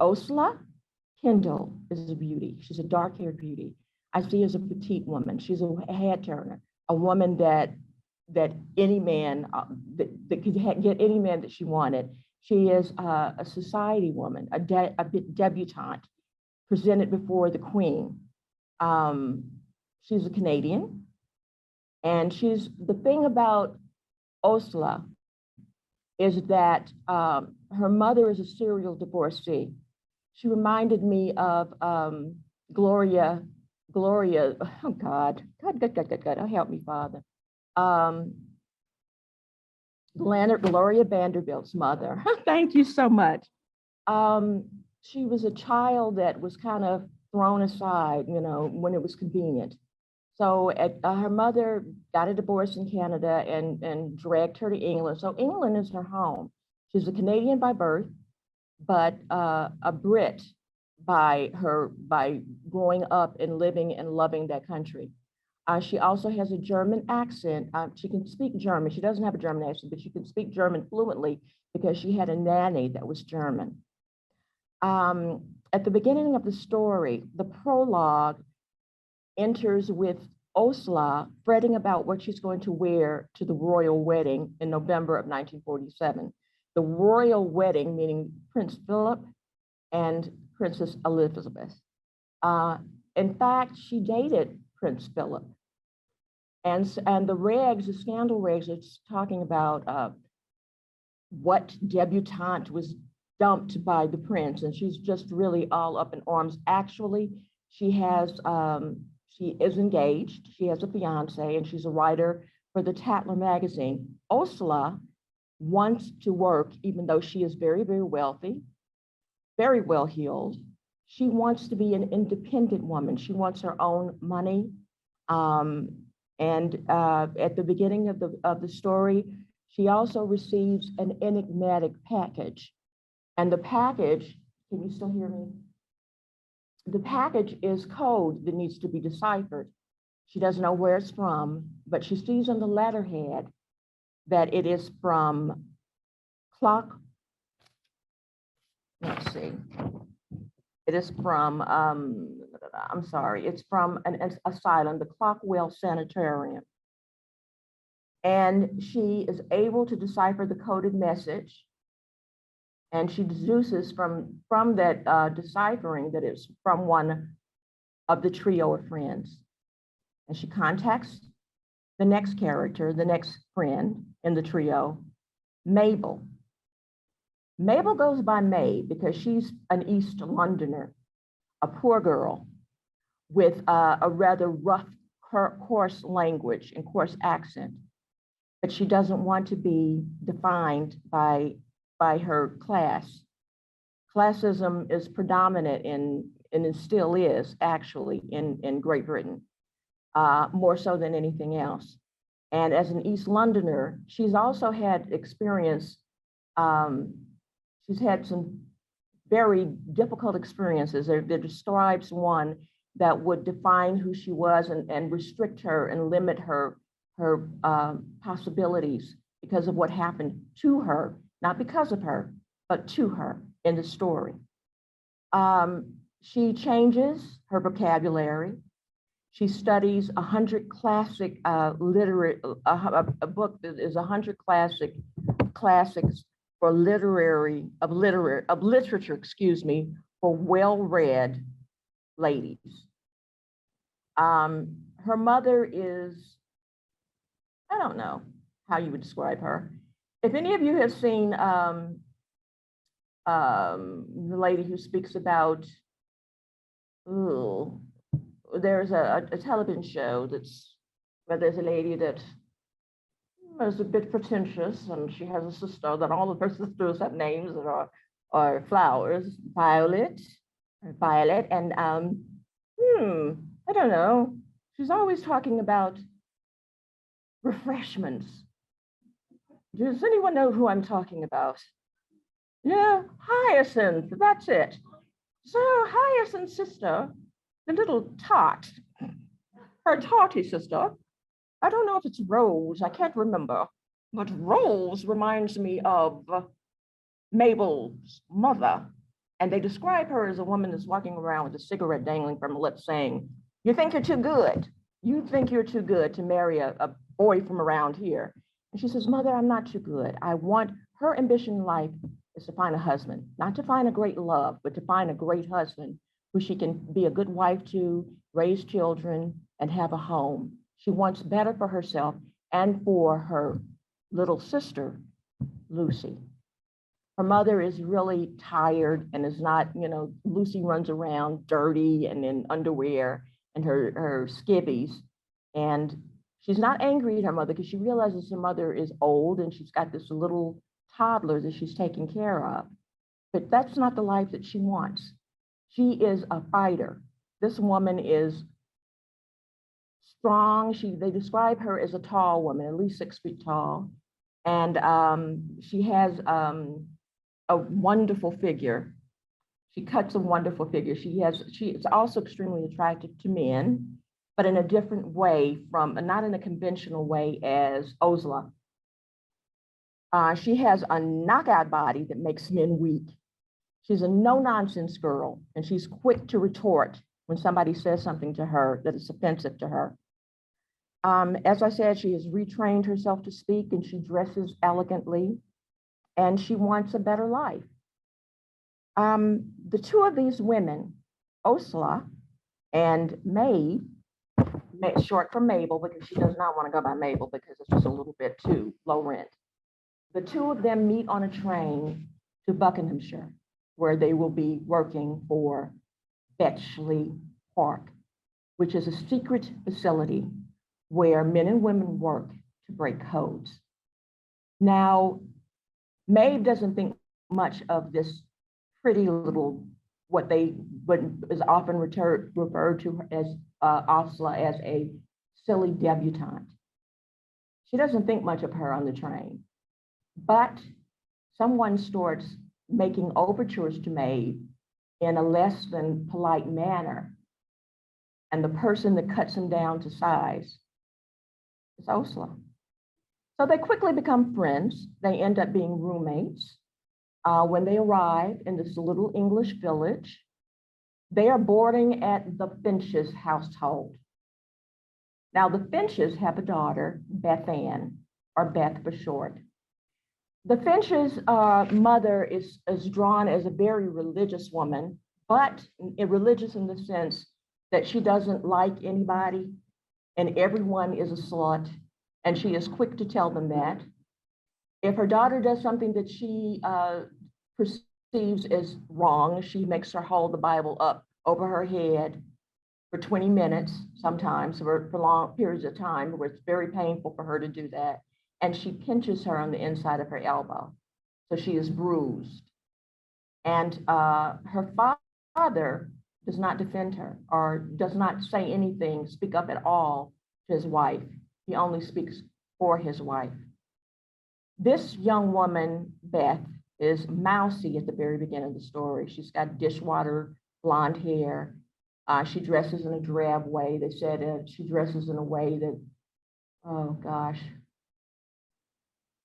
Ursula Kendall is a beauty. She's a dark-haired beauty. I see her as a petite woman. She's a head turner, a woman that any man that could get any man that she wanted. She is a society woman, a debutante, presented before the Queen. She's a Canadian, and she's the thing about Ursula is that her mother is a serial divorcee. She reminded me of Gloria, oh God, oh, help me, Father. Gloria Vanderbilt's mother. Thank you so much. She was a child that was kind of thrown aside, you know, when it was convenient. So her mother got a divorce in Canada and dragged her to England. So England is her home. She's a Canadian by birth, but a Brit by growing up and living and loving that country. She also has a German accent. She can speak German. She doesn't have a German accent, but she can speak German fluently because she had a nanny that was German. At the beginning of the story, the prologue enters with Ursula fretting about what she's going to wear to the royal wedding in November of 1947. The royal wedding, meaning Prince Philip and Princess Elizabeth. In fact, she dated Prince Philip. And the regs, the scandal regs, it's talking about what debutante was dumped by the prince, and she's just really all up in arms. Actually, she is engaged, she has a fiance, and she's a writer for the Tatler magazine. Ursula wants to work, even though she is very, very wealthy, very well-heeled. She wants to be an independent woman. She wants her own money. At the beginning of the story, she also receives an enigmatic package. And the package, can you still hear me? The package is code that needs to be deciphered. She doesn't know where it's from, but she sees on the letterhead that it is from let's see. It is from, I'm sorry, it's from an asylum, the Clockwell Sanitarium. And she is able to decipher the coded message. And she deduces from that deciphering that it's from one of the trio of friends. And she contacts the next character, the next friend in the trio, Mabel. Mabel goes by May because she's an East Londoner, a poor girl with a rather rough, coarse language and coarse accent. But she doesn't want to be defined by her class. Classism is predominant and it still is actually in Great Britain, more so than anything else. And as an East Londoner, she's also had experience, she's had some very difficult experiences. There describes one that would define who she was and restrict her and limit her possibilities because of what happened to her. Not because of her, but to her in the story. She changes her vocabulary. She studies 100 classic a book that is 100 classics for literature, excuse me, for well-read ladies. Her mother is, I don't know how you would describe her. If any of you have seen the lady who speaks about, there's a television show where there's a lady that is a bit pretentious, and she has a sister that all of her sisters have names that are flowers, Violet, and I don't know. She's always talking about refreshments. Does anyone know who I'm talking about? Yeah, Hyacinth, that's it. So Hyacinth's sister, the little tot, her totty sister, I don't know if it's Rose, I can't remember, but Rose reminds me of Mabel's mother. And they describe her as a woman that's walking around with a cigarette dangling from her lips saying, you think you're too good. You think you're too good to marry a boy from around here. And she says, Mother, I'm not too good. Her ambition in life is to find a husband, not to find a great love, but to find a great husband who she can be a good wife to, raise children, and have a home. She wants better for herself and for her little sister, Lucy. Her mother is really tired and is not, Lucy runs around dirty and in underwear and her skivvies. And she's not angry at her mother because she realizes her mother is old and she's got this little toddler that she's taking care of. But that's not the life that she wants. She is a fighter. This woman is strong. They describe her as a tall woman, at least 6 feet tall. And she has a wonderful figure. She cuts a wonderful figure. She is also extremely attractive to men, but in a different way not in a conventional way as Osla. She has a knockout body that makes men weak. She's a no-nonsense girl, and she's quick to retort when somebody says something to her that is offensive to her. As I said, she has retrained herself to speak, and she dresses elegantly, and she wants a better life. The two of these women, Osla and Maeve, short for Mabel, because she does not want to go by Mabel because it's just a little bit too low rent. The two of them meet on a train to Buckinghamshire, where they will be working for Bletchley Park, which is a secret facility where men and women work to break codes. Now, Maeve doesn't think much of this pretty little, what is often referred to as Osla as a silly debutante. She doesn't think much of her on the train, but someone starts making overtures to Maeve in a less than polite manner. And the person that cuts him down to size is Osla. So they quickly become friends. They end up being roommates. When they arrive in this little English village, they are boarding at the Finch's household. Now, the Finches have a daughter, Beth Ann, or Beth for short. The Finch's mother is drawn as a very religious woman, but religious in the sense that she doesn't like anybody and everyone is a slut, and she is quick to tell them that. If her daughter does something that she perceives as wrong, she makes her hold the Bible up over her head for 20 minutes, sometimes for long periods of time, where it's very painful for her to do that. And she pinches her on the inside of her elbow. So she is bruised. And her father does not defend her or does not say anything, speak up at all to his wife. He only speaks for his wife. This young woman, Beth, is mousy at the very beginning of the story. She's got dishwater blonde hair. She dresses in a drab way. They said she dresses in a way that, oh gosh.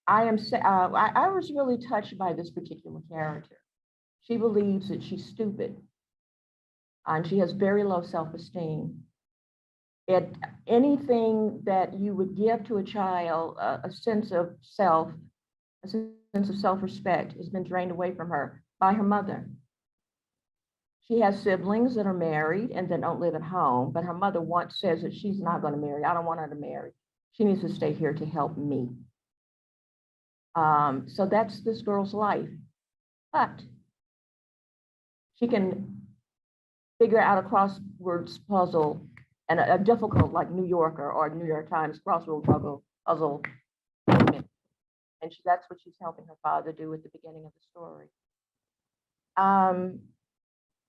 I was really touched by this particular character. She believes that she's stupid, and she has very low self-esteem. Anything that you would give to a child, a sense of self, a sense of self-respect, has been drained away from her by her mother. She has siblings that are married and that don't live at home, but her mother once says that she's not going to marry. I don't want her to marry. She needs to stay here to help me. So that's this girl's life. But she can figure out a crosswords puzzle and a difficult, like New Yorker or New York Times crossword puzzle. And that's what she's helping her father do at the beginning of the story.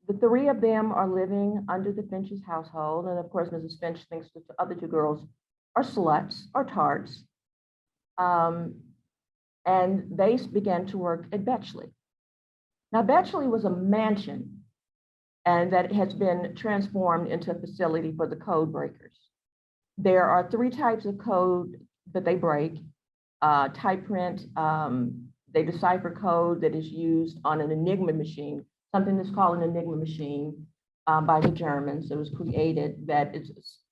The three of them are living under the Finch's household. And of course, Mrs. Finch thinks that the other two girls are sluts or tarts. And they began to work at Bletchley. Now, Bletchley was a mansion, and that has been transformed into a facility for the code breakers. There are 3 types of code that they break. Type print, they decipher code that is used on an Enigma machine. something that's called an Enigma machine by the Germans. It was created that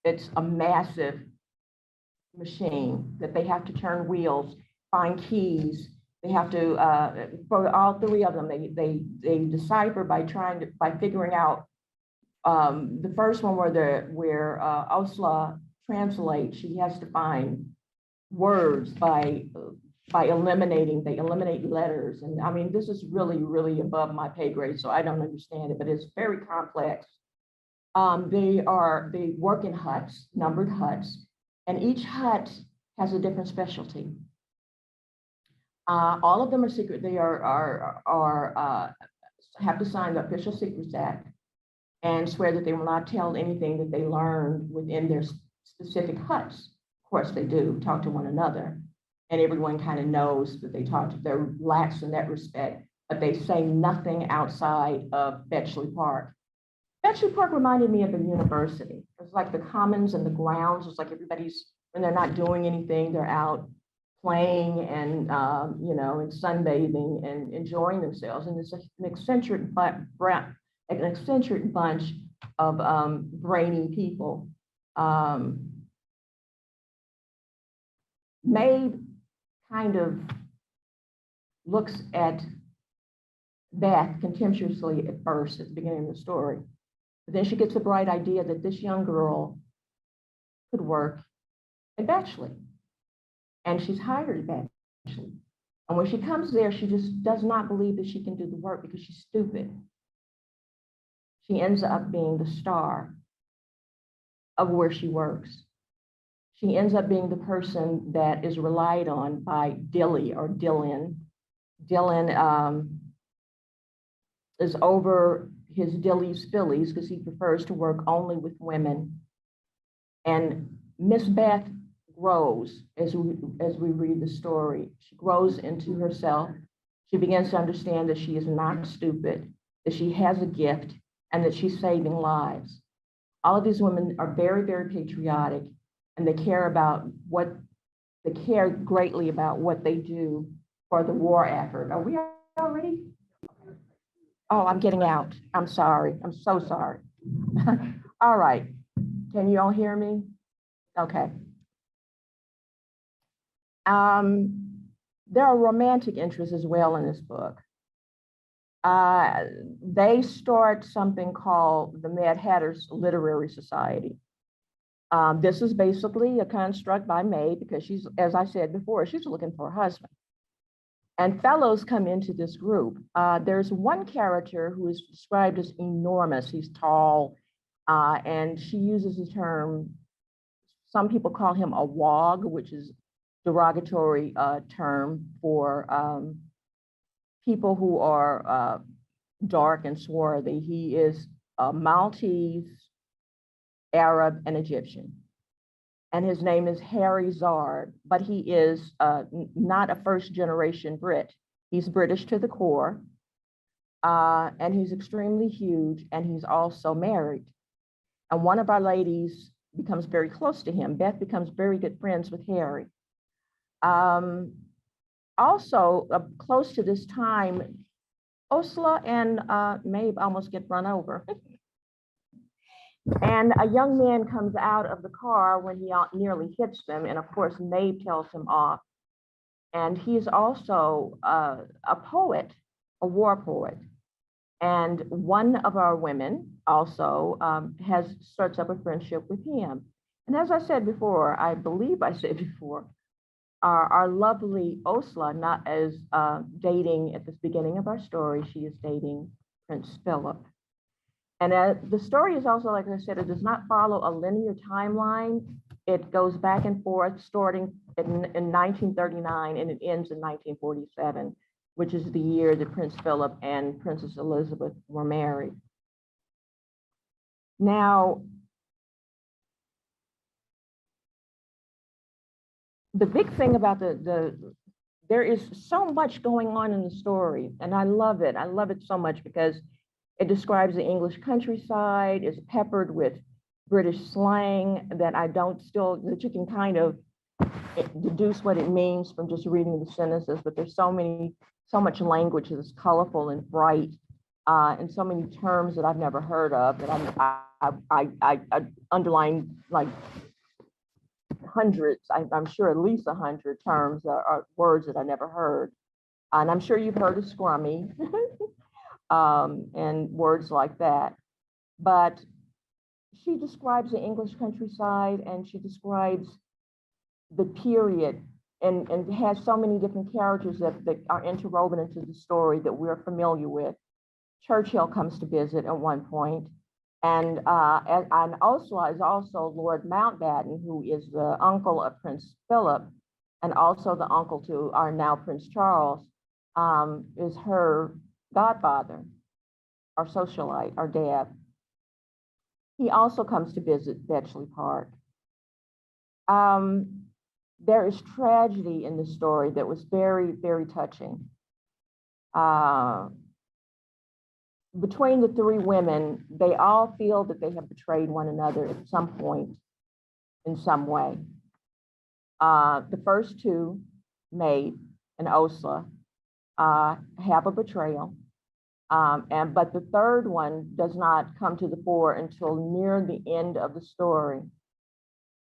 it's a massive machine that they have to turn wheels, find keys. They have to, for all three of them, they decipher by figuring out the first one where Ursula translates. She has to find words by eliminating. They eliminate letters, and I mean, this is really above my pay grade, so I don't understand it, but it's very complex. They work in huts, numbered huts, and each hut has a different specialty. All of them are secret. They have to sign the Official Secrets Act and swear that they will not tell anything that they learned within their specific huts. Of course, they do talk to one another, and everyone kind of knows that they're lax in that respect, but they say nothing outside of Bletchley Park. Bletchley Park reminded me of a university. It's like the commons and the grounds. It's like everybody's, when they're not doing anything, they're out playing and, and sunbathing and enjoying themselves. And it's an eccentric bunch of brainy people. Maeve kind of looks at Beth contemptuously at first at the beginning of the story. But then she gets the bright idea that this young girl could work at Bletchley. And she's hired at Bletchley. And when she comes there, she just does not believe that she can do the work because she's stupid. She ends up being the star of where she works. She ends up being the person that is relied on by Dilly or Dylan. Dylan is over his Dilly's fillies because he prefers to work only with women. And Miss Beth grows as we read the story. She grows into herself. She begins to understand that she is not stupid, that she has a gift, and that she's saving lives. All of these women are very, very patriotic, and they care greatly about what they do for the war effort. Are we already? Oh, I'm getting out. I'm sorry. I'm so sorry. All right. Can you all hear me? Okay. There are romantic interests as well in this book. They start something called the Mad Hatter's Literary Society. This is basically a construct by Maeve because she's, as I said before, she's looking for a husband. And fellows come into this group. There's one character who is described as enormous. He's tall, and she uses the term, some people call him a wog, which is derogatory term for people who are dark and swarthy. He is Maltese, Arab, and Egyptian. And his name is Harry Zard, but he is not a first-generation Brit. He's British to the core, and he's extremely huge, and he's also married. And one of our ladies becomes very close to him. Beth becomes very good friends with Harry. Also, close to this time, Ursula and Maeve almost get run over. And a young man comes out of the car when he nearly hits them. And of course, Maeve tells him off. And he's also a poet, a war poet. And one of our women also starts up a friendship with him. And as I said before, I believe I said before, our lovely Ursula not as dating at the beginning of our story, she is dating Prince Philip. And the story is also, like I said, it does not follow a linear timeline. It goes back and forth, starting in 1939, and it ends in 1947, which is the year that Prince Philip and Princess Elizabeth were married. Now, the big thing about there is so much going on in the story, and I love it. I love it so much because it describes the English countryside, is peppered with British slang that that you can kind of deduce what it means from just reading the sentences, but there's so much language that's colorful and bright. and so many terms that I've never heard of that I underline like hundreds. I'm sure at least 100 terms are words that I never heard. And I'm sure you've heard of scrummy and words like that. But she describes the English countryside, and she describes the period, and has so many different characters that are interwoven into the story that we're familiar with. Churchill comes to visit at one point, and Ursula is also Lord Mountbatten, who is the uncle of Prince Philip, and also the uncle to our now Prince Charles, is her godfather, our socialite, our dad. He also comes to visit Bletchley Park. There is tragedy in the story that was very, very touching. Between the three women, they all feel that they have betrayed one another at some point, in some way. The first two, Maeve and Ursula, have a betrayal. But the third one does not come to the fore until near the end of the story.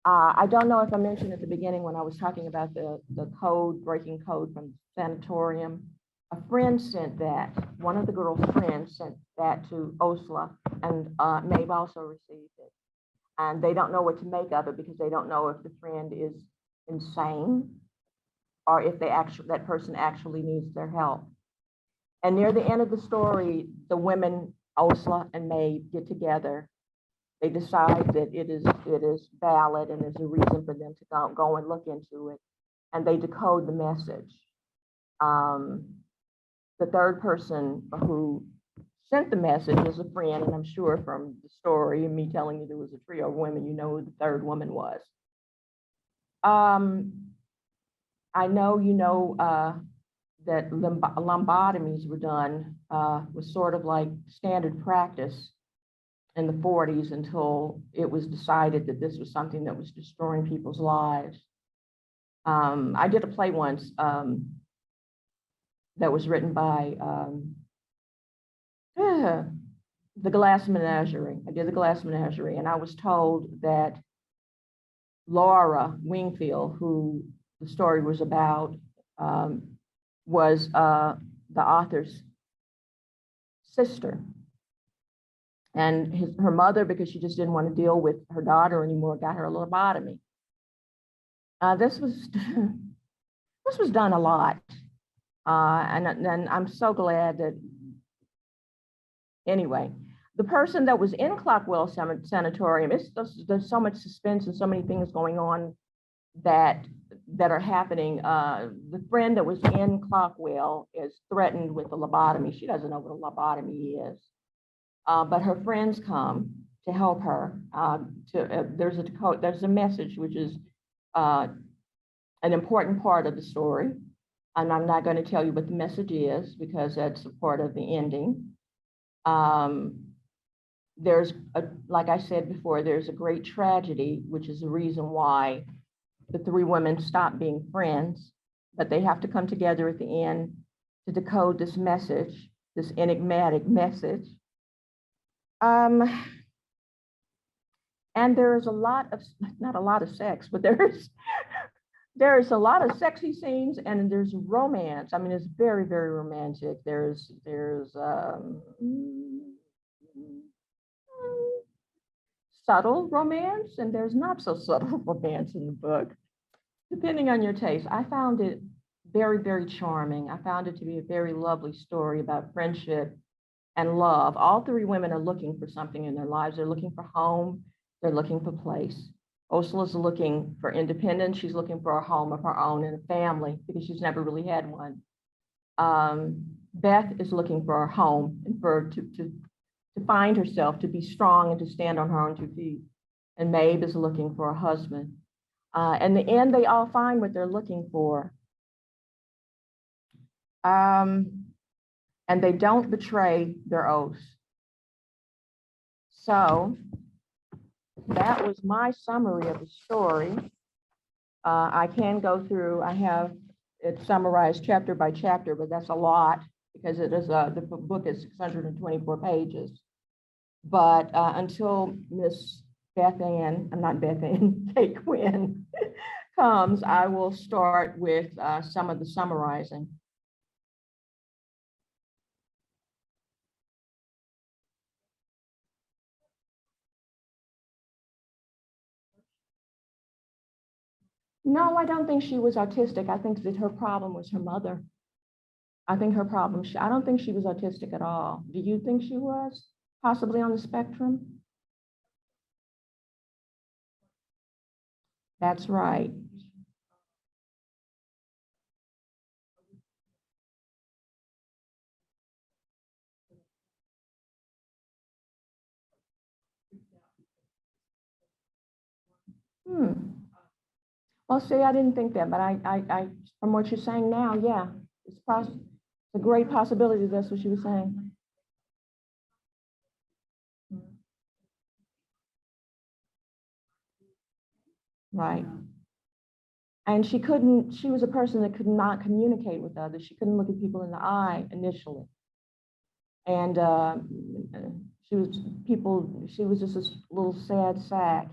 I don't know if I mentioned at the beginning when I was talking about the code, breaking code from the sanatorium. A friend sent that, one of the girls' friends sent that to Ursula, and Maeve also received it. And they don't know what to make of it because they don't know if the friend is insane or if that person actually needs their help. And near the end of the story, the women, Ursula and Maeve, get together. They decide that it is valid and there's a reason for them to go and look into it. And they decode the message. The third person who sent the message is a friend, and I'm sure from the story and me telling you there was a trio of women, you know who the third woman was. I know you know that lobotomies were done, was sort of like standard practice in the 40s until it was decided that this was something that was destroying people's lives. I did a play once that was written by the Glass Menagerie. I did the Glass Menagerie, and I was told that Laura Wingfield, who the story was about, was the author's sister. And her mother, because she just didn't want to deal with her daughter anymore, got her a lobotomy. This was done a lot. And I'm so glad that, anyway, the person that was in Clockwell Sanatorium, there's so much suspense and so many things going on that are happening. The friend that was in Clockwell is threatened with a lobotomy. She doesn't know what a lobotomy is, but her friends come to help her. There's a message which is an important part of the story. And I'm not going to tell you what the message is because that's a part of the ending. Like I said before, there's a great tragedy, which is the reason why the three women stop being friends, but they have to come together at the end to decode this message, this enigmatic message. And there is not a lot of sex, but there's a lot of sexy scenes and there's romance. I mean, it's very, very romantic. There's subtle romance and there's not so subtle romance in the book, depending on your taste. I found it very, very charming. I found it to be a very lovely story about friendship and love. All three women are looking for something in their lives. They're looking for home. They're looking for place. Ursula's looking for independence. She's looking for a home of her own and a family because she's never really had one. Beth is looking for a home and to find herself, to be strong and to stand on her own 2 feet. And Maeve is looking for a husband. In the end, they all find what they're looking for. And they don't betray their oaths. So that was my summary of the story. I can go through, I have it summarized chapter by chapter, but that's a lot because it is the book is 624 pages. But until Miss Kate Quinn comes, I will start with some of the summarizing. No, I don't think she was autistic. I think that her problem was her mother. I think her problem, I don't think she was autistic at all. Do you think she was possibly on the spectrum? That's right. Hmm. Well, see, I didn't think that, but from what you're saying now, yeah, it's a great possibility. That's what she was saying. Right. And she was a person that could not communicate with others. She couldn't look at people in the eye initially. And she was just a little sad sack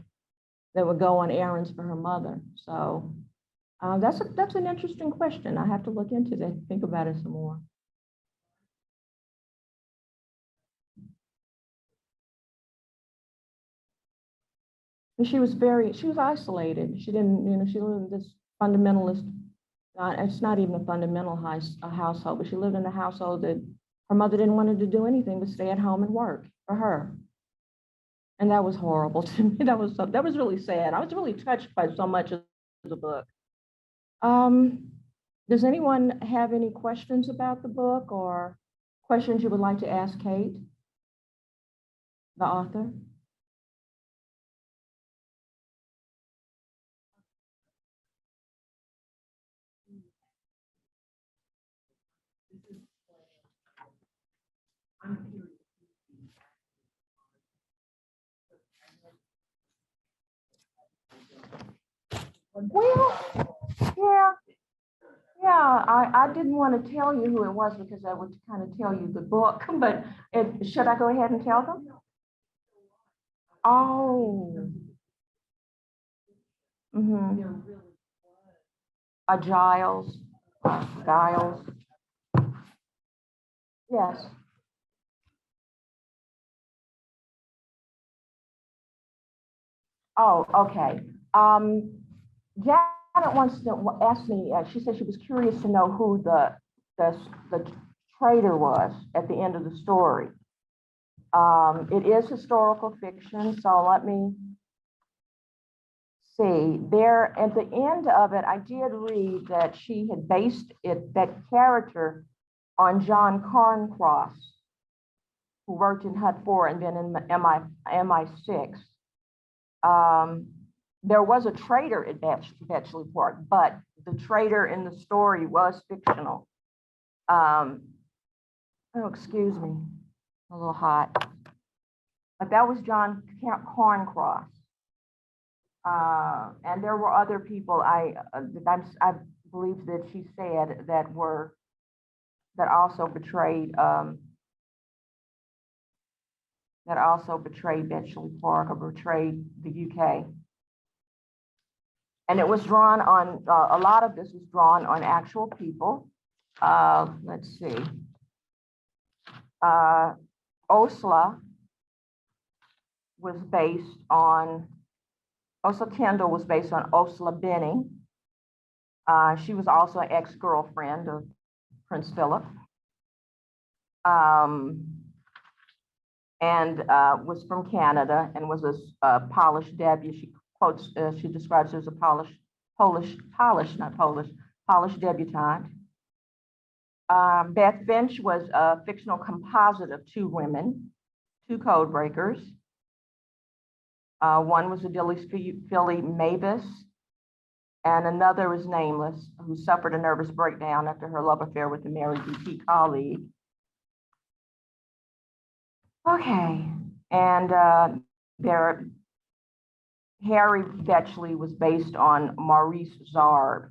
that would go on errands for her mother. So that's an interesting question. I have to look into that, think about it some more. And she was isolated. She didn't, she lived in this fundamentalist, it's not even a fundamental household, but she lived in a household that her mother didn't want her to do anything but stay at home and work for her. And that was horrible to me. That was really sad. I was really touched by so much of the book. Does anyone have any questions about the book or questions you would like to ask Kate, the author? Well, yeah, I didn't want to tell you who it was because I would kind of tell you the book, but should I go ahead and tell them? Oh. Mm-hmm. A Giles. Giles. Yes. Oh, okay. Janet wants to ask me, she said she was curious to know who the traitor was at the end of the story. It is historical fiction, so let me see. There at the end of it, I did read that she had based that character on John Carncross, who worked in HUD 4 and then in MI6. There was a traitor at Bletchley Park, but the traitor in the story was fictional. Oh, excuse me, a little hot. But that was John Carncross. And there were other people I believe that she said that also betrayed Bletchley Park or betrayed the UK. And it was drawn on, a lot of this was drawn on actual people. Let's see. Osla Kendall was based on Osla Benning. She was also an ex-girlfriend of Prince Philip. And was from Canada and was a Polish debutante. She describes her as a Polish debutante. Beth Finch was a fictional composite of two women, two code breakers. One was a Philly Mavis, and another was nameless, who suffered a nervous breakdown after her love affair with a married BP colleague. Okay, and Harry Bletchley was based on Maurice Zarb.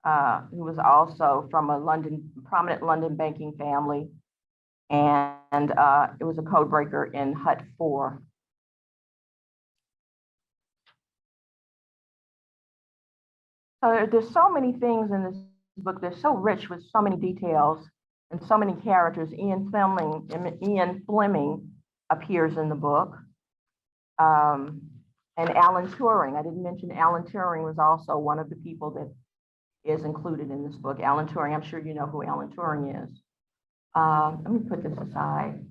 who was also from a prominent London banking family, and it was a code breaker in Hut 4. So there's so many things in this book. They're so rich with so many details and so many characters. Ian Fleming appears in the book. And Alan Turing. I didn't mention Alan Turing was also one of the people that is included in this book. Alan Turing, I'm sure you know who Alan Turing is. Let me put this aside.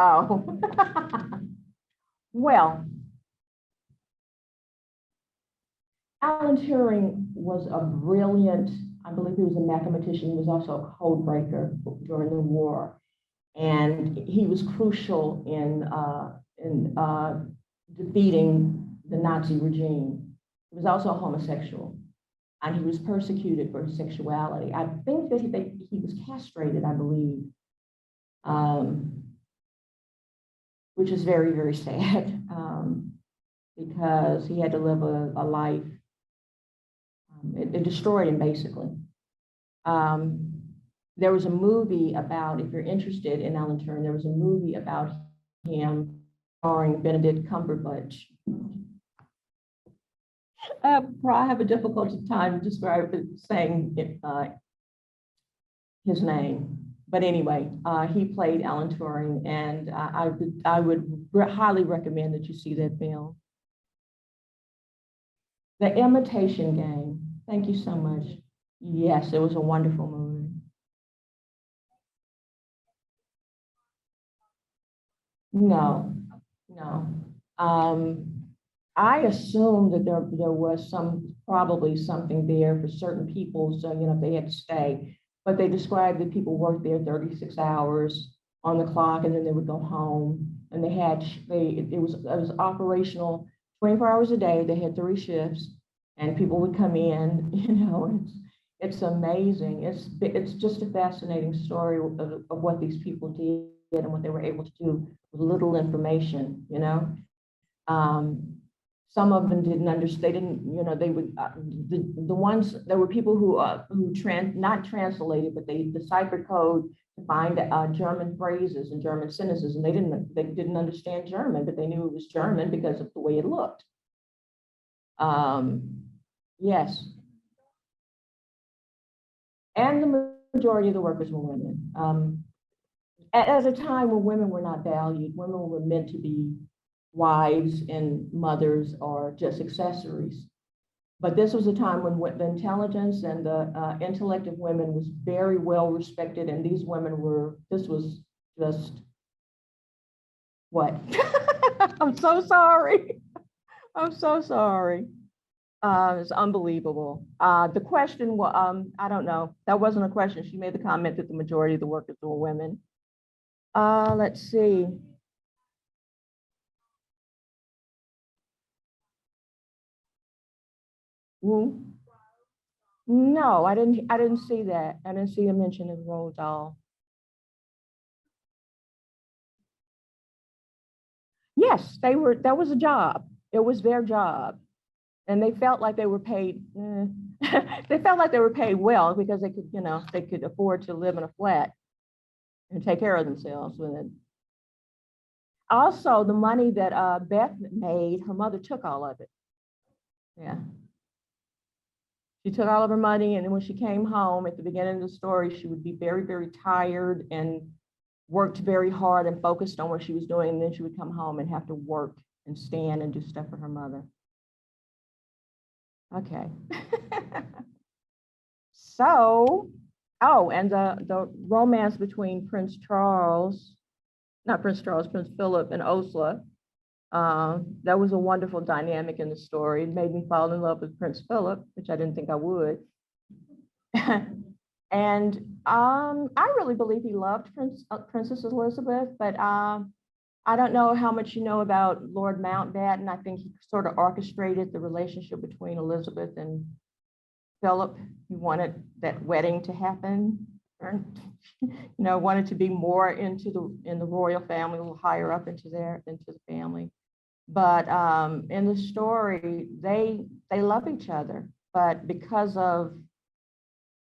Oh, well, Alan Turing was a brilliant, I believe he was a mathematician. He was also a code breaker during the war. And he was crucial in defeating the Nazi regime. He was also a homosexual, and he was persecuted for his sexuality. I think that he was castrated, I believe, which is very, very sad, because he had to live a life. It destroyed him, basically. There was a movie about, if you're interested in Alan Turing, there was a movie about him starring Benedict Cumberbatch. I have a difficult time saying his name. But anyway, he played Alan Turing, and I would highly recommend that you see that film. The Imitation Game. Thank you so much. Yes, it was a wonderful movie. No, no. I assumed that there was probably something there for certain people, so they had to stay. But they described that people worked there 36 hours on the clock, and then they would go home. And it was operational 24 hours a day. They had 3 shifts, and people would come in. It's amazing. It's just a fascinating story of what these people did and what they were able to do with little information. Some of them didn't understand. They didn't, they would, the ones, there were people who not translated, but they deciphered code to find German phrases and German sentences, and they didn't understand German, but they knew it was German because of the way it looked. Yes. And the majority of the workers were women. At a time when women were not valued, women were meant to be wives and mothers or just accessories. But this was a time when the intelligence and the intellect of women was very well respected, and these women this was just, what? I'm so sorry. I'm so sorry. It's unbelievable. The question, I don't know. That wasn't a question. She made the comment that the majority of the workers were women. Let's see. No, I didn't see that. I didn't see a mention of Roald Dahl. Yes, that was a job. It was their job. And they felt like they were paid, they felt like they were paid well because they could afford to live in a flat and take care of themselves with it. Also, the money that Beth made, her mother took all of it. Yeah. She took all of her money, and then when she came home at the beginning of the story, she would be very, very tired and worked very hard and focused on what she was doing. And then she would come home and have to work and stand and do stuff for her mother. Okay. So, and the romance between Prince Philip and Ursula, that was a wonderful dynamic in the story. It made me fall in love with Prince Philip, which I didn't think I would. And I really believe he loved Princess Elizabeth, but I I don't know how much you know about Lord Mountbatten. I think he sort of orchestrated the relationship between Elizabeth and Philip. He wanted that wedding to happen, or, wanted to be more in the royal family, a little higher up into the family. But in the story, they love each other, but because of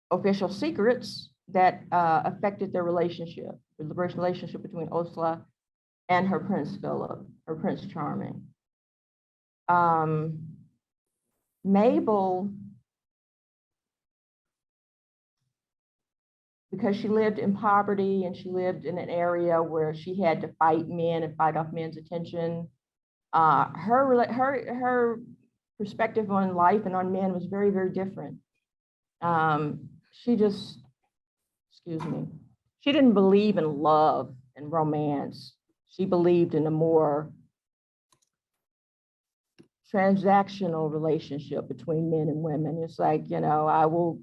official secrets that affected their relationship, the relationship between Ursula and her Prince Philip, her Prince Charming. Mabel, because she lived in poverty and she lived in an area where she had to fight men and fight off men's attention, her perspective on life and on men was very, very different. She didn't believe in love and romance. She believed in a more transactional relationship between men and women. It's like, I will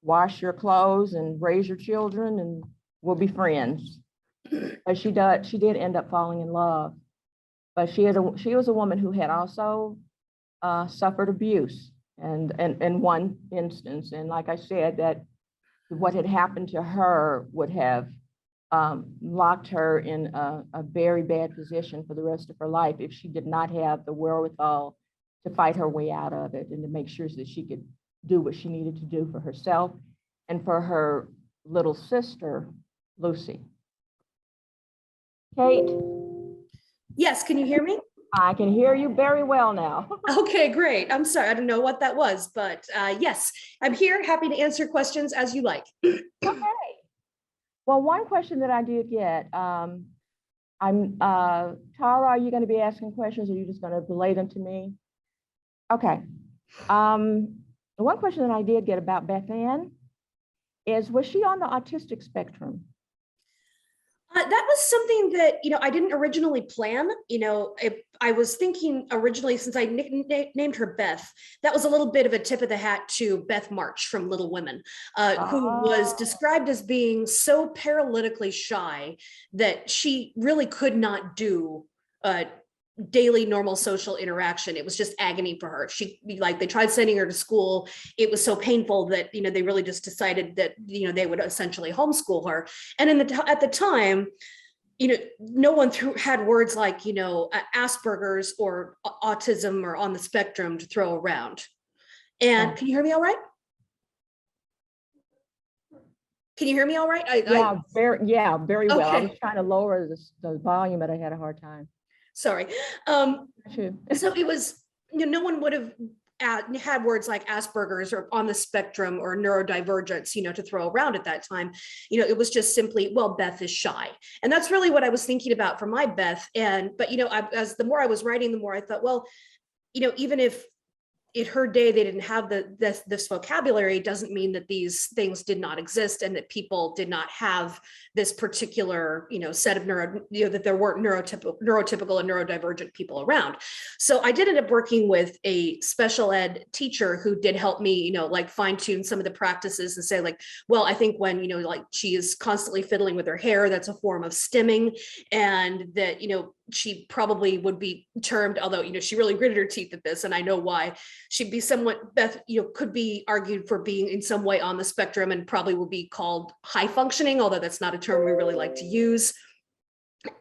wash your clothes and raise your children and we'll be friends. But she did end up falling in love. But she was a woman who had also suffered abuse and in one instance. And like I said, that what had happened to her would have locked her in a very bad position for the rest of her life if she did not have the wherewithal to fight her way out of it and to make sure that she could do what she needed to do for herself and for her little sister, Lucy. Kate? Yes, can you hear me? I can hear you very well now. Okay, great. I'm sorry, I don't know what that was, but yes, I'm here, happy to answer questions as you like. Okay. Well, one question that I did get, Tara, are you going to be asking questions or are you just going to relay them to me? Okay. The one question that I did get about Beth Ann is, was she on the autistic spectrum? That was something that, I didn't originally plan. I was thinking originally, since I named her Beth, that was a little bit of a tip of the hat to Beth March from Little Women, who was described as being so paralytically shy that she really could not do daily normal social interaction. It was just agony for her. They tried sending her to school. It was so painful that, they really just decided that, they would essentially homeschool her. And at the time, no one had words like, Asperger's or autism or on the spectrum to throw around. And can you hear me all right? Can you hear me all right? Very well. Okay. I was trying to lower the volume, but I had a hard time. Sorry. So it was, no one would have had words like Asperger's or on the spectrum or neurodivergence, to throw around at that time. It was just simply, well, Beth is shy. And that's really what I was thinking about for my Beth. But as the more I was writing, the more I thought, well, even if in her day they didn't have this vocabulary, doesn't mean that these things did not exist and that people did not have this particular set of that there weren't neurotypical and neurodivergent people around. So I did end up working with a special ed teacher who did help me fine tune some of the practices and say well, I think when she is constantly fiddling with her hair, that's a form of stimming, and that she probably would be termed, although she really gritted her teeth at this, and I know why, she'd be somewhat, Beth, could be argued for being in some way on the spectrum and probably would be called high functioning, although that's not a term we really like to use.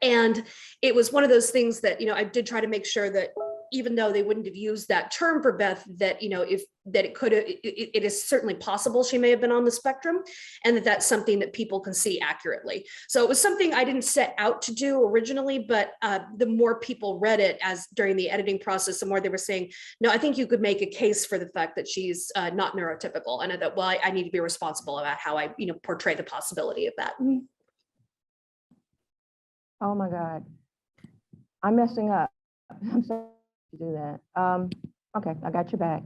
And it was one of those things that I did try to make sure that even though they wouldn't have used that term for Beth, that it is certainly possible she may have been on the spectrum, and that's something that people can see accurately. So it was something I didn't set out to do originally, but the more people read it during the editing process, the more they were saying, no, I think you could make a case for the fact that she's not neurotypical, and I thought, well, I need to be responsible about how I portray the possibility of that. Oh my God, I'm messing up. I'm sorry to do that. Okay, I got your back.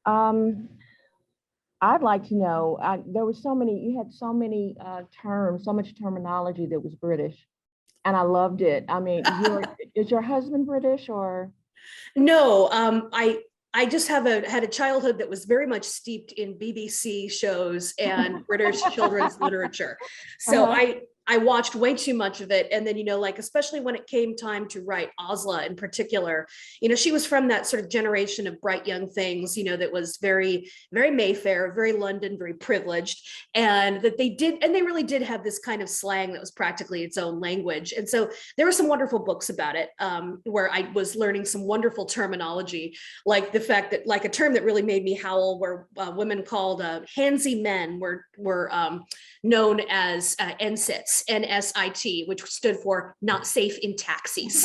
I'd like to know, there were you had so many terms, so much terminology that was British, and I loved it. I mean, is your husband British or? No, I just had a childhood that was very much steeped in BBC shows and British children's literature. So I watched way too much of it. And then, like, especially when it came time to write Osla in particular, she was from that sort of generation of bright young things, that was very, very Mayfair, very London, very privileged. And that they really did have this kind of slang that was practically its own language. And so there were some wonderful books about it, where I was learning some wonderful terminology, like the fact that, like, a term that really made me howl, where women called handsy men were known as NSITs, NSIT, which stood for not safe in taxis.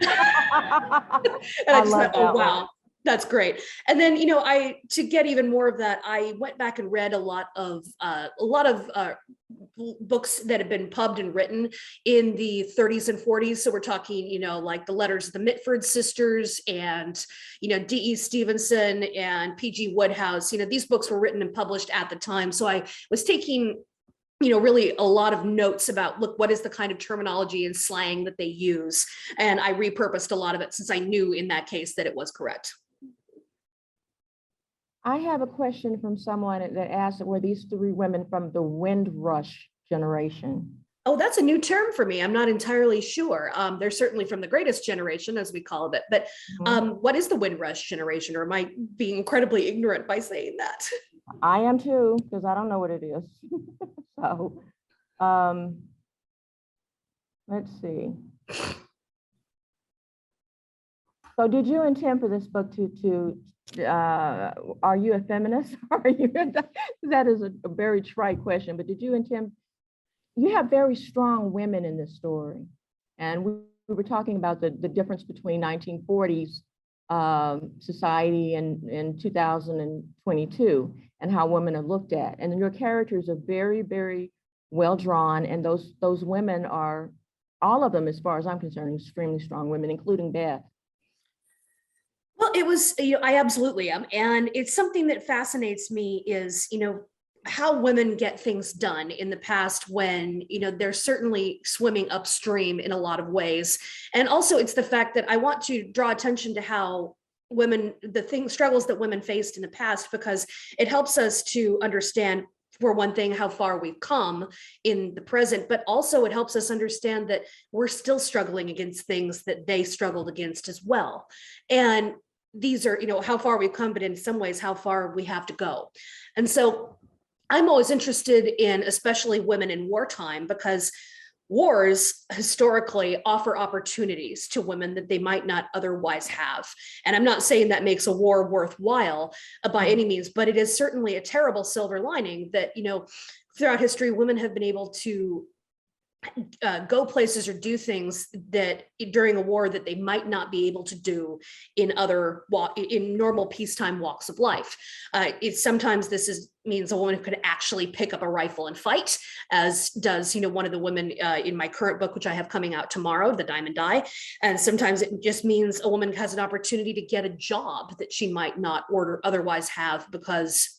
And I just thought, oh, wow. That's great. And then, to get even more of that, I went back and read a lot of books that have been pubbed and written in the 30s and 40s. So we're talking, like the letters of the Mitford sisters and, D.E. Stevenson and P.G. Wodehouse. These books were written and published at the time. So I was taking really a lot of notes about, look, what is the kind of terminology and slang that they use? And I repurposed a lot of it since I knew in that case that it was correct. I have a question from someone that asked, were these three women from the Windrush generation? Oh, that's a new term for me. I'm not entirely sure. They're certainly from the greatest generation, as we call it. But what is the Windrush generation? Or am I being incredibly ignorant by saying that? I am too, because I don't know what it is. So, let's see. So did you intend for this book are you a feminist? That is a very trite question, but did you intend, you have very strong women in this story. And we were talking about the difference between 1940s society and 2022 and how women are looked at. And your characters are very, very well drawn. And those women are, all of them, as far as I'm concerned, extremely strong women, including Beth. Well, it was, I absolutely am. And it's something that fascinates me is, how women get things done in the past when, they're certainly swimming upstream in a lot of ways. And also it's the fact that I want to draw attention to how women, struggles that women faced in the past, because it helps us to understand, for one thing, how far we've come in the present, but also it helps us understand that we're still struggling against things that they struggled against as well. And these are, how far we've come, but in some ways, how far we have to go. And so I'm always interested in, especially women in wartime, because wars historically offer opportunities to women that they might not otherwise have. And I'm not saying that makes a war worthwhile by any means, but it is certainly a terrible silver lining that, throughout history, women have been able to go places or do things that during a war that they might not be able to do in normal peacetime walks of life. Sometimes this means a woman who could actually pick up a rifle and fight, as does one of the women in my current book, which I have coming out tomorrow, The Diamond Die. And sometimes it just means a woman has an opportunity to get a job that she might not otherwise have, because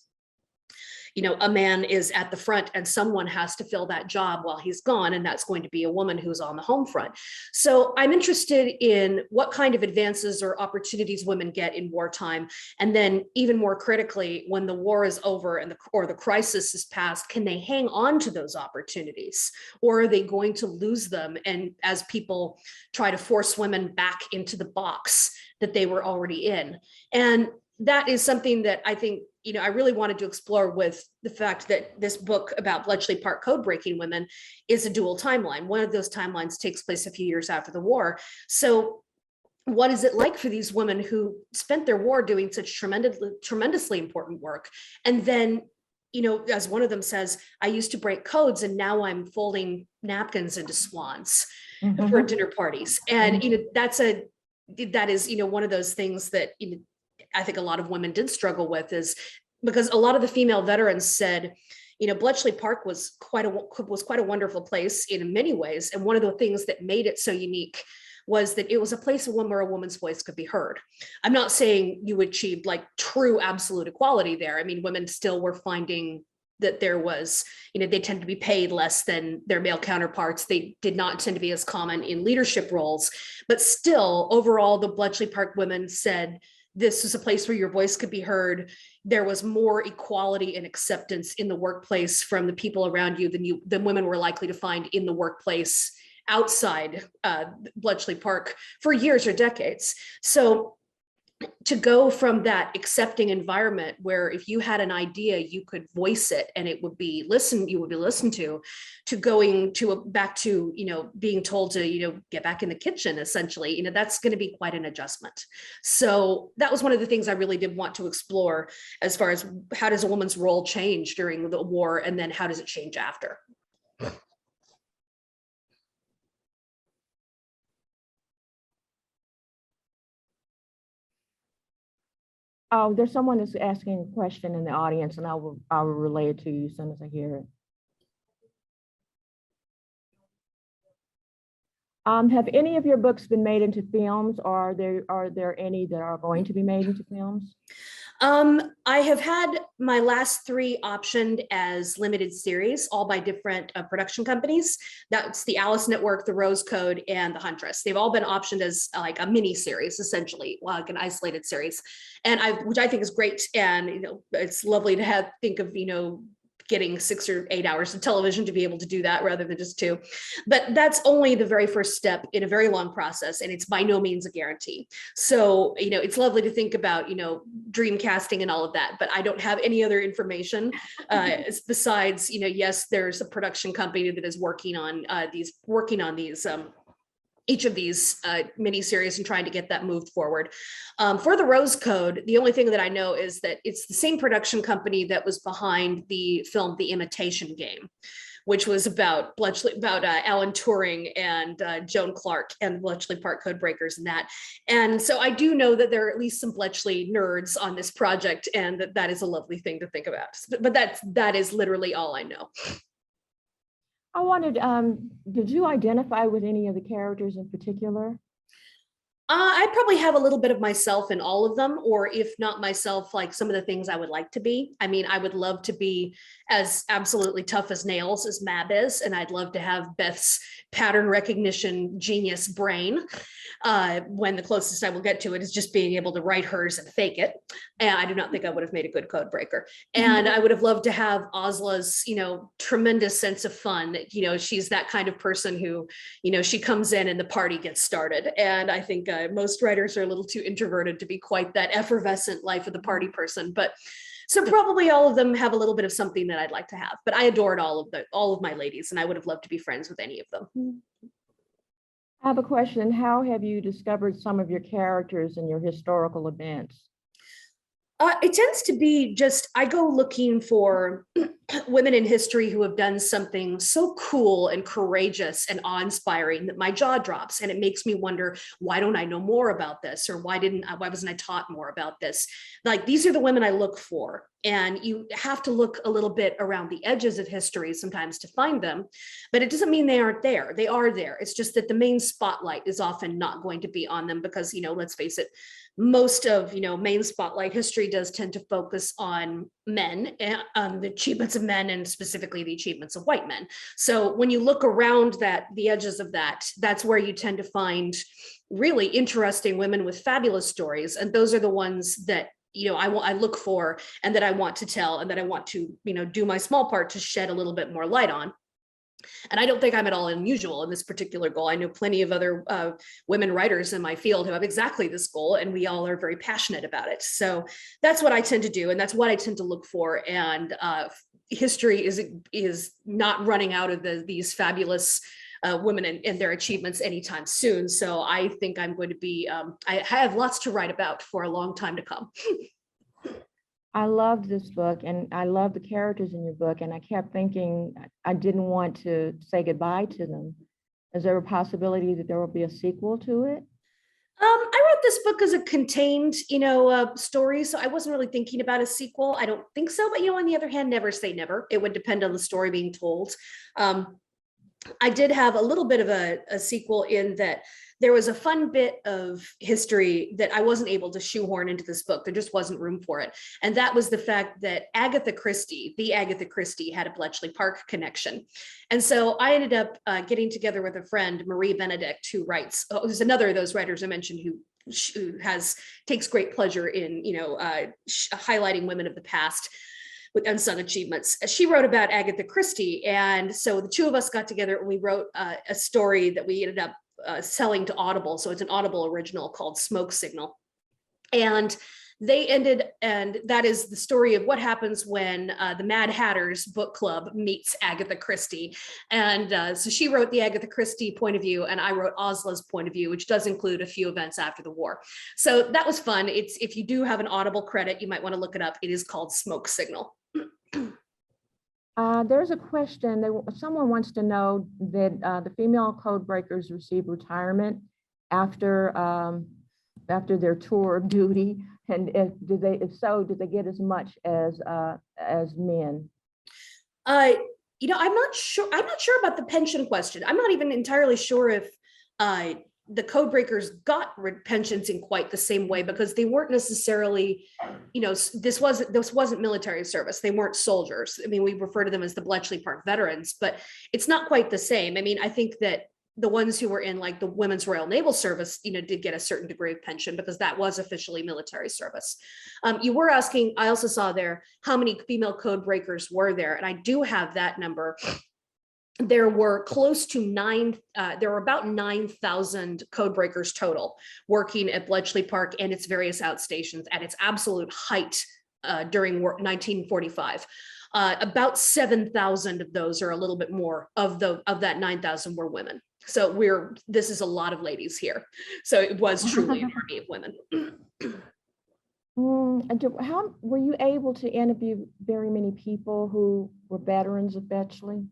a man is at the front and someone has to fill that job while he's gone, and that's going to be a woman who's on the home front. So I'm interested in what kind of advances or opportunities women get in wartime. And then even more critically, when the war is over or the crisis is past, can they hang on to those opportunities, or are they going to lose them? And as people try to force women back into the box that they were already in. And that is something that I think, I really wanted to explore with the fact that this book about Bletchley Park code breaking women is a dual timeline. One of those timelines takes place a few years after the war. So what is it like for these women who spent their war doing such tremendously important work? And then, as one of them says, I used to break codes and now I'm folding napkins into swans for dinner parties. And, that is one of those things that, I think a lot of women did struggle with, is because a lot of the female veterans said, Bletchley Park was quite a wonderful place in many ways. And one of the things that made it so unique was that it was a place where a woman's voice could be heard. I'm not saying you achieved like true absolute equality there. I mean, women still were finding that there was, they tend to be paid less than their male counterparts. They did not tend to be as common in leadership roles, but still overall, the Bletchley Park women said this is a place where your voice could be heard. There was more equality and acceptance in the workplace from the people around you than women were likely to find in the workplace outside Bletchley Park for years or decades. So to go from that accepting environment where if you had an idea, you could voice it and it would be listened, you would be listened to going to back to, being told to, get back in the kitchen, essentially, that's going to be quite an adjustment. So that was one of the things I really did want to explore as far as how does a woman's role change during the war, and then how does it change after? Oh, there's someone that's asking a question in the audience, and I will relay it to you as soon as I hear it. Have any of your books been made into films, or are there any that are going to be made into films? I have had my last 3 optioned as limited series, all by different production companies. That's the Alice Network, the Rose Code, and the Huntress. They've all been optioned as like a mini series, essentially, like an isolated series, and which I think is great. And it's lovely to think of getting 6 or 8 hours of television to be able to do that rather than just 2. But that's only the very first step in a very long process, and it's by no means a guarantee. So, it's lovely to think about, dream casting and all of that, but I don't have any other information besides, yes, there's a production company that is working on these each of these miniseries and trying to get that moved forward. For the Rose Code, the only thing that I know is that it's the same production company that was behind the film The Imitation Game, which was about Alan Turing and Joan Clark and Bletchley Park code breakers and that. And so I do know that there are at least some Bletchley nerds on this project, and that is a lovely thing to think about. But that is literally all I know. I wanted, did you identify with any of the characters in particular? I probably have a little bit of myself in all of them, or if not myself, like some of the things I would like to be. I mean, I would love to be as absolutely tough as nails as Mab is, and I'd love to have Beth's pattern recognition genius brain. When the closest I will get to it is just being able to write hers and fake it. And I do not think I would have made a good code breaker. And I would have loved to have Osla's, tremendous sense of fun. She's that kind of person who, she comes in and the party gets started. And I think most writers are a little too introverted to be quite that effervescent life of the party person. But so probably all of them have a little bit of something that I'd like to have. But I adored all of my ladies, and I would have loved to be friends with any of them. I have a question. How have you discovered some of your characters in your historical events? It tends to be just, I go looking for women in history who have done something so cool and courageous and awe-inspiring that my jaw drops, and it makes me wonder, why don't I know more about this? Or why wasn't I taught more about this? Like, these are the women I look for. And you have to look a little bit around the edges of history sometimes to find them, but it doesn't mean they aren't there. They are there. It's just that the main spotlight is often not going to be on them because, let's face it, most of, main spotlight history does tend to focus on men and the achievements of men, and specifically the achievements of white men. So when you look around the edges of that, that's where you tend to find really interesting women with fabulous stories. And those are the ones that I look for, and that I want to tell, and that I want to, do my small part to shed a little bit more light on. And I don't think I'm at all unusual in this particular goal. I know plenty of other women writers in my field who have exactly this goal, and we all are very passionate about it. So that's what I tend to do, and that's what I tend to look for. And history is not running out of these fabulous women and their achievements anytime soon. So I think I'm going to be, I have lots to write about for a long time to come. I loved this book, and I love the characters in your book, and I kept thinking I didn't want to say goodbye to them. Is there a possibility that there will be a sequel to it? I wrote this book as a contained, story, so I wasn't really thinking about a sequel. I don't think so, but on the other hand, never say never. It would depend on the story being told. I did have a little bit of a sequel in that there was a fun bit of history that I wasn't able to shoehorn into this book. There just wasn't room for it. And that was the fact that the Agatha Christie had a Bletchley Park connection. And so I ended up getting together with a friend, Marie Benedict, who's another of those writers I mentioned who takes great pleasure in, highlighting women of the past with unsung achievements. She wrote about Agatha Christie. And so the two of us got together and we wrote a story that we ended up selling to Audible. So it's an Audible original called Smoke Signal. And and that is the story of what happens when the Mad Hatter's book club meets Agatha Christie. And so she wrote the Agatha Christie point of view, and I wrote Osla's point of view, which does include a few events after the war. So that was fun. If you do have an Audible credit, you might want to look it up. It is called Smoke Signal. There's a question. Someone wants to know that the female code breakers receive retirement after their tour of duty, and if so, do they get as much as men? I'm not sure. I'm not sure about the pension question. I'm not even entirely sure if the code breakers got pensions in quite the same way, because they weren't necessarily, this wasn't military service. They weren't soldiers. I mean, we refer to them as the Bletchley Park veterans, but it's not quite the same. I mean, I think that the ones who were in like the Women's Royal Naval Service, did get a certain degree of pension because that was officially military service. You were asking, I also saw there, how many female code breakers were there? And I do have that number. There were close to there were about 9,000 code breakers total working at Bletchley Park and its various outstations at its absolute height during 1945. About 7,000 of those, or a little bit more of that 9,000, were women. So this is a lot of ladies here. So it was truly an army of women. How were you able to interview very many people who were veterans of Bletchley?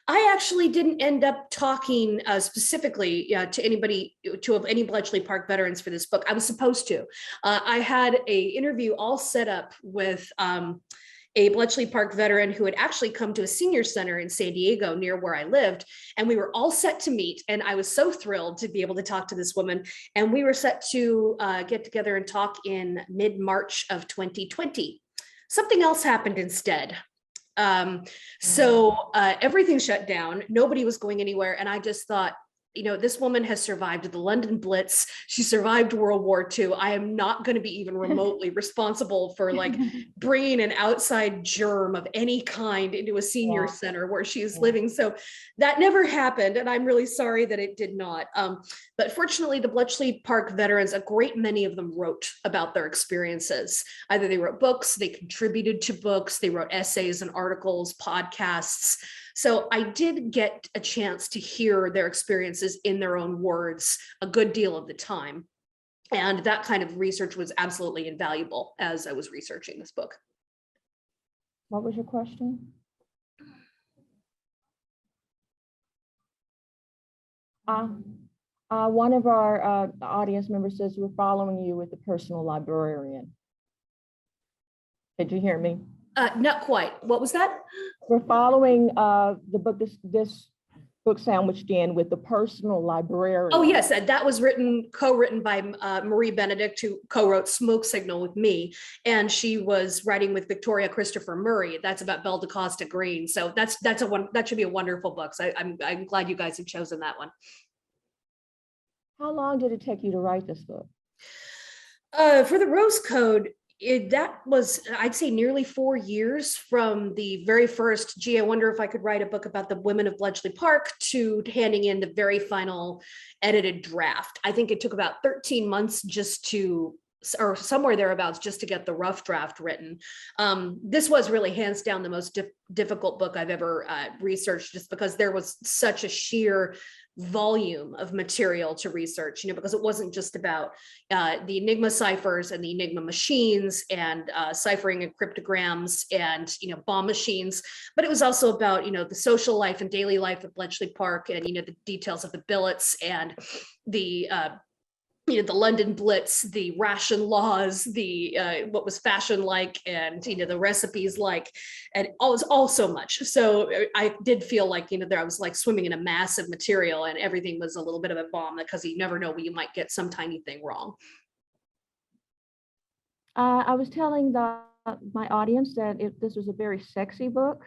I actually didn't end up talking specifically to any Bletchley Park veterans for this book. I was supposed to. I had an interview all set up with a Bletchley Park veteran who had actually come to a senior center in San Diego near where I lived. And we were all set to meet. And I was so thrilled to be able to talk to this woman. And we were set to get together and talk in mid-March of 2020. Something else happened instead. So everything shut down. Nobody was going anywhere. And I just thought, this woman has survived the London Blitz. She survived World War II. I am not going to be even remotely responsible for like bringing an outside germ of any kind into a senior center where she is living. So that never happened. And I'm really sorry that it did not. But fortunately, the Bletchley Park veterans, a great many of them wrote about their experiences. Either they wrote books, they contributed to books, they wrote essays and articles, podcasts. So I did get a chance to hear their experiences in their own words a good deal of the time. And that kind of research was absolutely invaluable as I was researching this book. What was your question? One of our audience members says we're following you with the personal librarian. Did you hear me? Not quite. What was that? We're following the book, this book sandwiched in with the personal librarian. Oh yes, that was co-written by Marie Benedict, who co-wrote Smoke Signal with me, and she was writing with Victoria Christopher Murray. That's about Belle DaCosta Green. So that should be a wonderful book. So I'm glad you guys have chosen that one. How long did it take you to write this book? For the Rose Code, that was, I'd say, nearly 4 years from the very first, gee, I wonder if I could write a book about the women of Bletchley Park, to handing in the very final edited draft. I think it took about 13 months or somewhere thereabouts, just to get the rough draft written. This was really hands down the most difficult book I've ever researched, just because there was such a sheer volume of material to research, because it wasn't just about the Enigma ciphers and the Enigma machines and ciphering and cryptograms and bomb machines, but it was also about the social life and daily life of Bletchley Park, and the details of the billets and the the London Blitz, the ration laws, the what was fashion like, and the recipes like, and all so much. So I did feel like there I was like swimming in a mass of material, and everything was a little bit of a bomb, because you never know when you might get some tiny thing wrong. I was telling my audience that this was a very sexy book.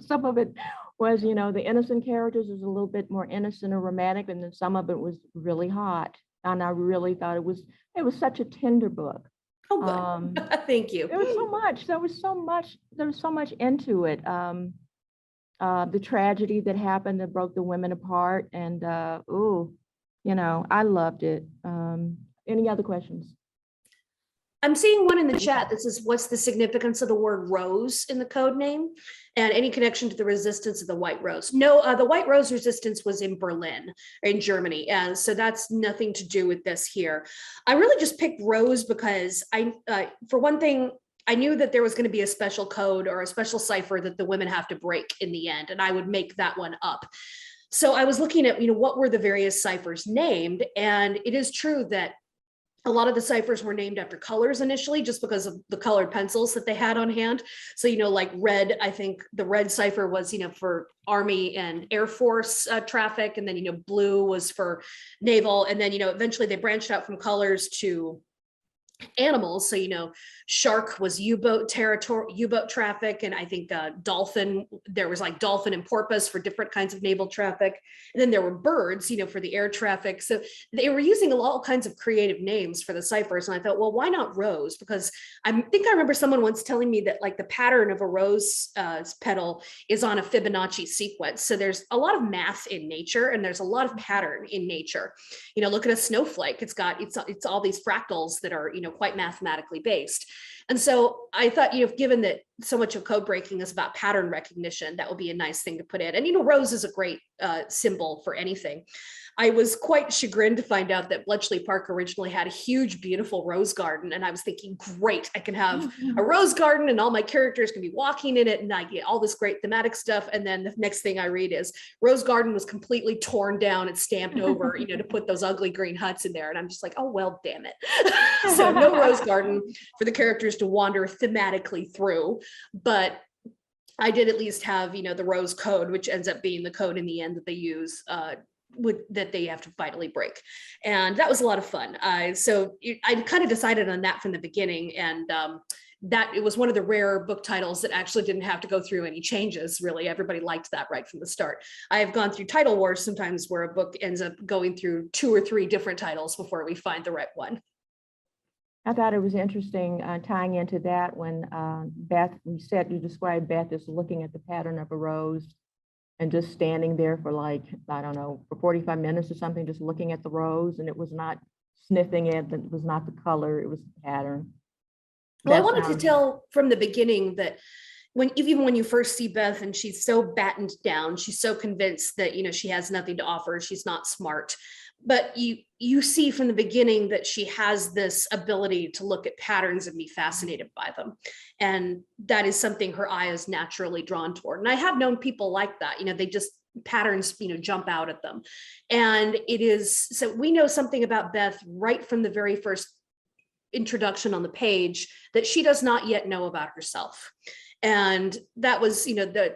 Some of it was, the innocent characters was a little bit more innocent or romantic, and then some of it was really hot. and I really thought it was such a tender book. Oh, good. Thank you. There was so much. There was so much into it. The tragedy that happened that broke the women apart, and I loved it. Any other questions? I'm seeing one in the chat that says, what's the significance of the word rose in the code name and any connection to the resistance of the White Rose? No, the White Rose resistance was in Berlin, in Germany. And so that's nothing to do with this here. I really just picked rose because for one thing, I knew that there was going to be a special code or a special cipher that the women have to break in the end, and I would make that one up. So I was looking at, what were the various ciphers named? And it is true that a lot of the ciphers were named after colors initially, just because of the colored pencils that they had on hand. So, like red, I think the red cipher was, for Army and Air Force traffic. And then, blue was for naval. And then, eventually they branched out from colors to animals. So, shark was U-boat territory, U-boat traffic. And I think dolphin, there was like dolphin and porpoise for different kinds of naval traffic. And then there were birds, for the air traffic. So they were using all kinds of creative names for the ciphers. And I thought, well, why not rose? Because I think I remember someone once telling me that like the pattern of a rose petal is on a Fibonacci sequence. So there's a lot of math in nature, and there's a lot of pattern in nature. Look at a snowflake. It's all these fractals that are, quite mathematically based. And so I thought, given that so much of code breaking is about pattern recognition, that would be a nice thing to put in. And, rose is a great symbol for anything. I was quite chagrined to find out that Bletchley Park originally had a huge, beautiful rose garden. And I was thinking, great, I can have a rose garden and all my characters can be walking in it, and I get all this great thematic stuff. And then the next thing I read is rose garden was completely torn down and stamped over, to put those ugly green huts in there. And I'm just like, oh, well, damn it. So no rose garden for the characters to wander thematically through. But I did at least have, the rose code, which ends up being the code in the end that they use that they have to finally break. And that was a lot of fun. So I kind of decided on that from the beginning. And that it was one of the rare book titles that actually didn't have to go through any changes. Really, everybody liked that right from the start. I have gone through title wars sometimes where a book ends up going through 2 or 3 different titles before we find the right one. I thought it was interesting tying into that when Beth, you described Beth as looking at the pattern of a rose and just standing there for like, I don't know, for 45 minutes or something, just looking at the rose, and it was not sniffing it, it was not the color, it was the pattern. Well, I wanted to tell from the beginning that even when you first see Beth and she's so battened down, she's so convinced that, she has nothing to offer, she's not smart. But you see from the beginning that she has this ability to look at patterns and be fascinated by them. And that is something her eye is naturally drawn toward. And I have known people like that, they just patterns, jump out at them. And so we know something about Beth right from the very first introduction on the page that she does not yet know about herself. And that was,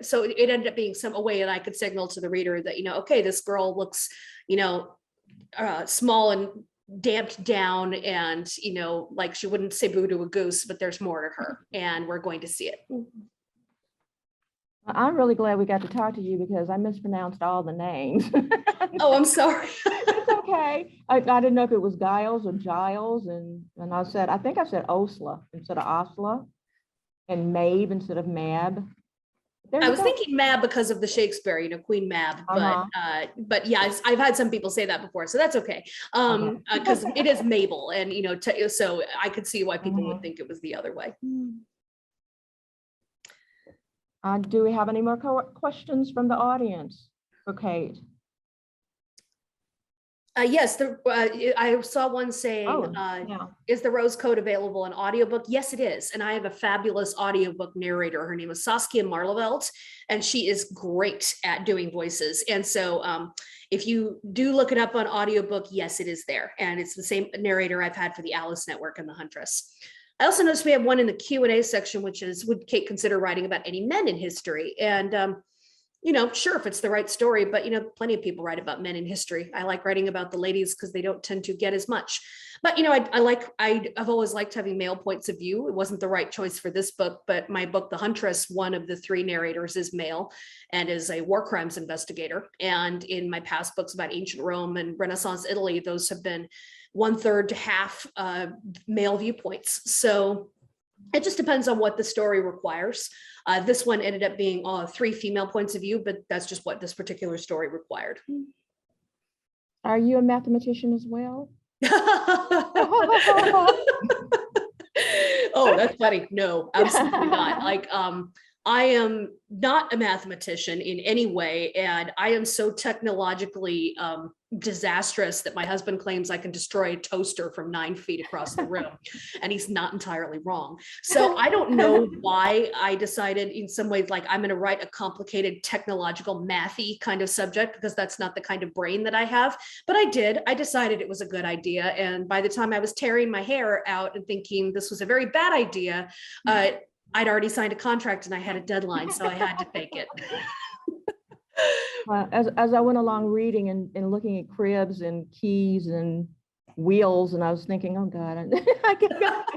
so it ended up being a way that I could signal to the reader that, okay, this girl looks, small and damped down and, like she wouldn't say boo to a goose, but there's more to her and we're going to see it. I'm really glad we got to talk to you because I mispronounced all the names. Oh, I'm sorry. It's okay. I didn't know if it was Giles or Giles, and I think I said Osla instead of Osla, and Mabe instead of Mab. I was thinking Mab because of the Shakespeare, Queen Mab, but yeah, I've had some people say that before, so that's okay. Because it is Mabel, and so I could see why people would think it was the other way. Do we have any more questions from the audience for Kate? Yes, I saw one saying, is the Rose Code available in audiobook? Yes, it is. And I have a fabulous audiobook narrator. Her name is Saskia Marlevelt, and she is great at doing voices. And so if you do look it up on audiobook, yes, it is there. And it's the same narrator I've had for the Alice Network and the Huntress. I also noticed we have one in the Q&A section, which is, would Kate consider writing about any men in history? And sure, if it's the right story, but plenty of people write about men in history. I like writing about the ladies because they don't tend to get as much. But I've always liked having male points of view. It wasn't the right choice for this book, but my book, The Huntress, one of the three narrators is male and is a war crimes investigator. And in my past books about ancient Rome and Renaissance Italy, those have been 1/3 to half male viewpoints. So it just depends on what the story requires. This one ended up being 3 female points of view, but that's just what this particular story required. Are you a mathematician as well? Oh, that's funny. No, absolutely not. I am not a mathematician in any way, and I am so technologically disastrous that my husband claims I can destroy a toaster from 9 feet across the room, and he's not entirely wrong. So I don't know why I decided in some ways, like, I'm going to write a complicated technological mathy kind of subject, because that's not the kind of brain that I have. But I did. I decided it was a good idea, and by the time I was tearing my hair out and thinking this was a very bad idea, I'd already signed a contract and I had a deadline, so I had to take it. As I went along reading and looking at cribs and keys and wheels, and I was thinking, oh God, I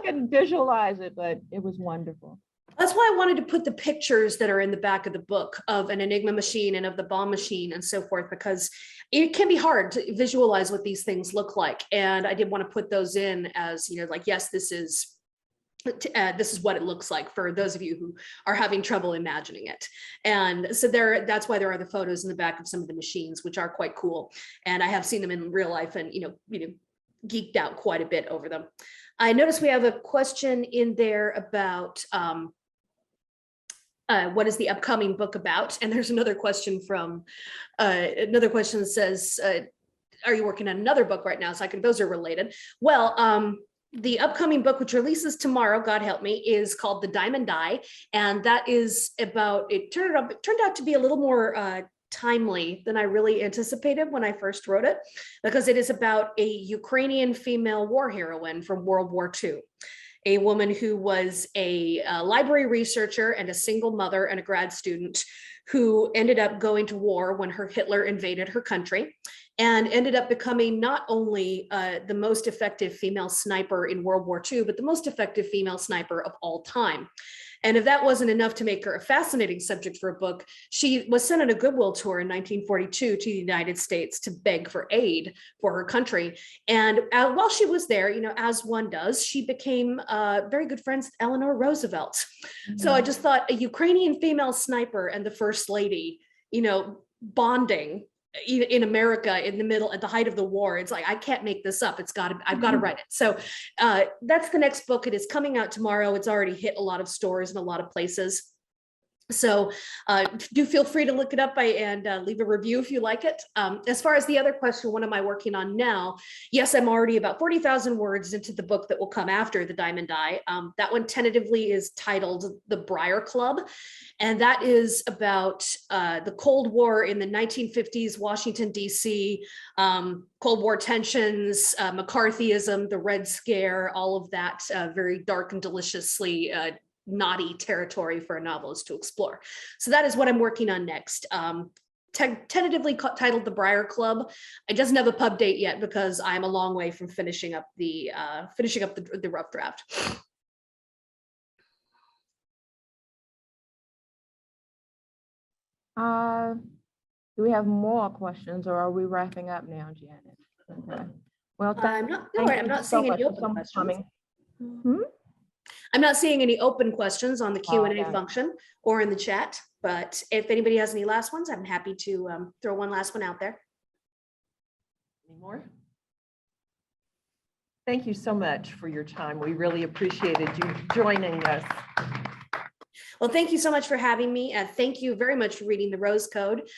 can visualize it, but it was wonderful. That's why I wanted to put the pictures that are in the back of the book of an Enigma machine and of the bomb machine and so forth, because it can be hard to visualize what these things look like. And I did want to put those in as, like, yes, this is what it looks like for those of you who are having trouble imagining it. And so that's why there are the photos in the back of some of the machines, which are quite cool. And I have seen them in real life and, geeked out quite a bit over them. I noticed we have a question in there about what is the upcoming book about? And there's another question that says, are you working on another book right now? So those are related. Well, the upcoming book, which releases tomorrow, God help me, is called The Diamond Die. And that is about, it turned out to be a little more timely than I really anticipated when I first wrote it, because it is about a Ukrainian female war heroine from World War II. A woman who was a library researcher and a single mother and a grad student who ended up going to war when Hitler invaded her country, and ended up becoming not only the most effective female sniper in World War II, but the most effective female sniper of all time. And if that wasn't enough to make her a fascinating subject for a book, she was sent on a goodwill tour in 1942 to the United States to beg for aid for her country. And while she was there, as one does, she became very good friends with Eleanor Roosevelt. Mm-hmm. So I just thought a Ukrainian female sniper and the First Lady, bonding in America in the middle at the height of the war. It's like, I can't make this up. I've got to write it. So that's the next book. It is coming out tomorrow. It's already hit a lot of stores and a lot of places. So do feel free to look it up and leave a review if you like it. As far as the other question, what am I working on now? Yes, I'm already about 40,000 words into the book that will come after The Diamond Die. That one tentatively is titled The Briar Club. And that is about the Cold War in the 1950s, Washington, D.C., Cold War tensions, McCarthyism, the Red Scare, all of that very dark and deliciously naughty territory for a novelist to explore. So that is what I'm working on next. Tentatively titled The Briar Club. It doesn't have a pub date yet because I'm a long way from finishing up the rough draft. Do we have more questions, or are we wrapping up now, Janet? Okay. Well, I'm not seeing any open questions. I'm not seeing any open questions on the Q&A function or in the chat, but if anybody has any last ones, I'm happy to throw one last one out there. Any more? Thank you so much for your time. We really appreciated you joining us. Well, thank you so much for having me. Thank you very much for reading The Rose Code.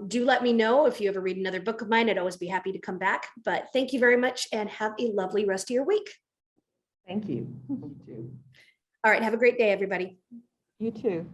Do let me know if you ever read another book of mine. I'd always be happy to come back, but thank you very much and have a lovely rest of your week. Thank you. You too. All right. Have a great day, everybody. You too.